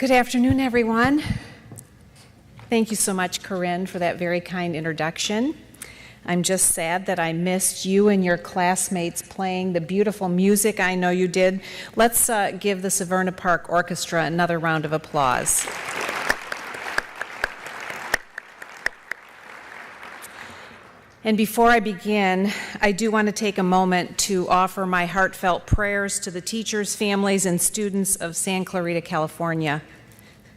Good afternoon, everyone. Thank you so much, Corinne, for that very kind introduction. I'm just sad that I missed you and your classmates playing the beautiful music I know you did. Let's give the Severna Park Orchestra another round of applause. And before I begin, I do want to take a moment to offer my heartfelt prayers to the teachers, families, and students of San Clarita, California.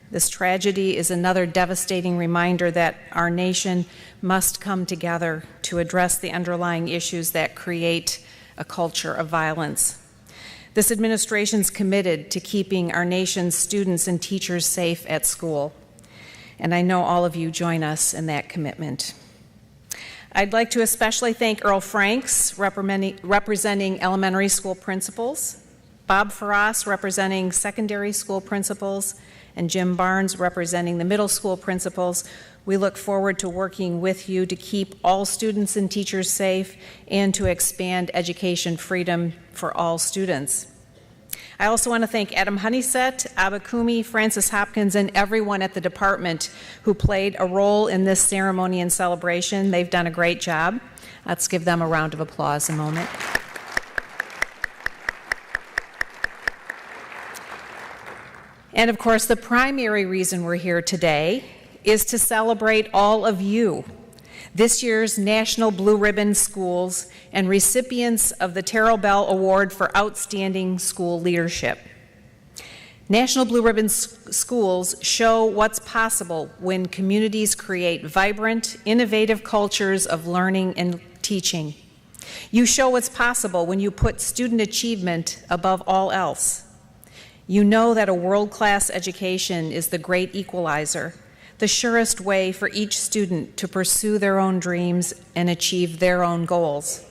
This tragedy is another devastating reminder that our nation must come together to address the underlying issues that create a culture of violence. This administration's committed to keeping our nation's students and teachers safe at school, and I know all of you join us in that commitment. I'd like to especially thank Earl Franks, representing elementary school principals, Bob Farras, representing secondary school principals, and Jim Barnes, representing the middle school principals. We look forward to working with you to keep all students and teachers safe and to expand education freedom for all students. I also want to thank Adam Honeysett, Abba Kumi, Francis Hopkins, and everyone at the department who played a role in this ceremony and celebration. They've done a great job. Let's give them a round of applause a moment. And of course, the primary reason we're here today is to celebrate all of you, this year's National Blue Ribbon Schools and recipients of the Terrell Bell Award for Outstanding School Leadership. National Blue Ribbon Schools show what's possible when communities create vibrant, innovative cultures of learning and teaching. You show what's possible when you put student achievement above all else. You know that a world-class education is the great equalizer, the surest way for each student to pursue their own dreams and achieve their own goals.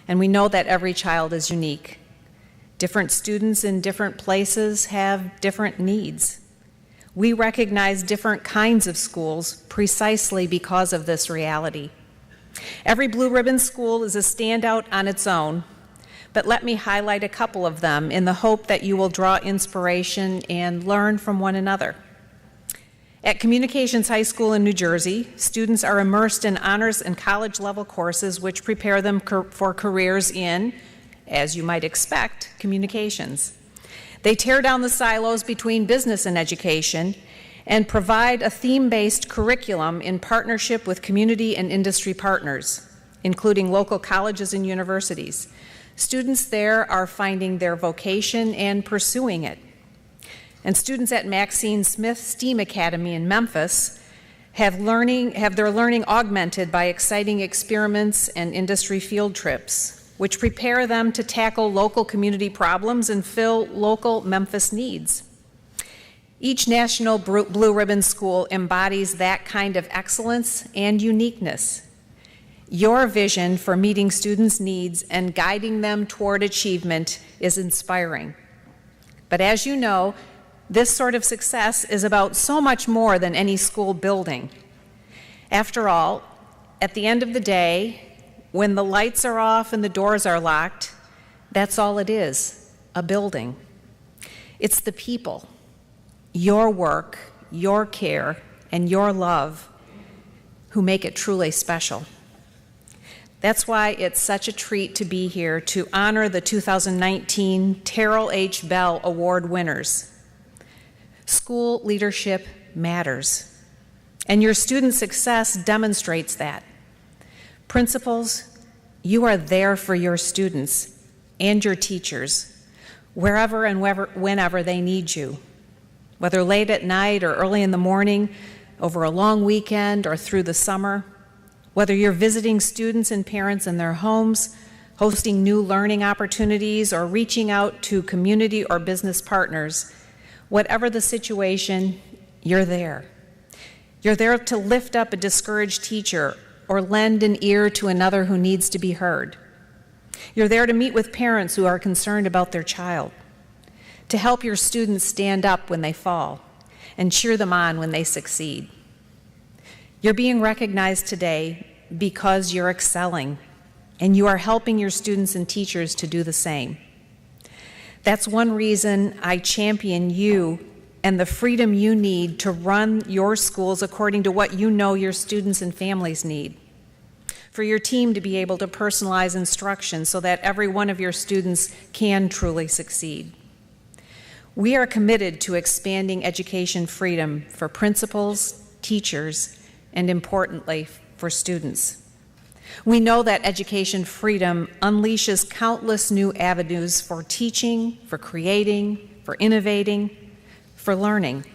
And we know that every child is unique. Different students in different places have different needs. We recognize different kinds of schools precisely because of this reality. Every Blue Ribbon school is a standout on its own, but let me highlight a couple of them in the hope that you will draw inspiration and learn from one another. At Communications High School in New Jersey, students are immersed in honors and college-level courses which prepare them for careers in, as you might expect, communications. They tear down the silos between business and education and provide a theme-based curriculum in partnership with community and industry partners, including local colleges and universities. Students there are finding their vocation and pursuing it. And students at Maxine Smith STEAM Academy in Memphis have their learning augmented by exciting experiments and industry field trips, which prepare them to tackle local community problems and fill local Memphis needs. Each National Blue Ribbon School embodies that kind of excellence and uniqueness. Your vision for meeting students' needs and guiding them toward achievement is inspiring. But as you know, this sort of success is about so much more than any school building. After all, at the end of the day, when the lights are off and the doors are locked, that's all it is, a building. It's the people, your work, your care, and your love who make it truly special. That's why it's such a treat to be here to honor the 2019 Terrell H. Bell Award winners. School leadership matters, and your student success demonstrates that. Principals, you are there for your students and your teachers, wherever and whenever they need you, whether late at night or early in the morning, over a long weekend or through the summer, whether you're visiting students and parents in their homes, hosting new learning opportunities, or reaching out to community or business partners. Whatever the situation, you're there. You're there to lift up a discouraged teacher or lend an ear to another who needs to be heard. You're there to meet with parents who are concerned about their child, to help your students stand up when they fall and cheer them on when they succeed. You're being recognized today because you're excelling, and you are helping your students and teachers to do the same. That's one reason I champion you and the freedom you need to run your schools according to what you know your students and families need. For your team to be able to personalize instruction so that every one of your students can truly succeed. We are committed to expanding education freedom for principals, teachers, and importantly, for students. We know that education freedom unleashes countless new avenues for teaching, for creating, for innovating, for learning.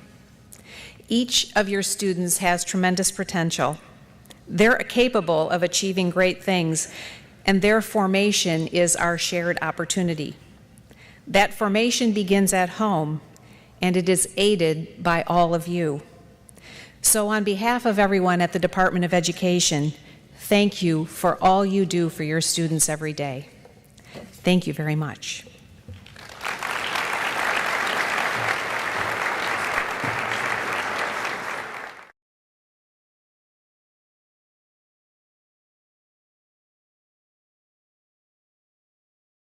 Each of your students has tremendous potential. They're capable of achieving great things, and their formation is our shared opportunity. That formation begins at home, and it is aided by all of you. So on behalf of everyone at the Department of Education, thank you for all you do for your students every day. Thank you very much.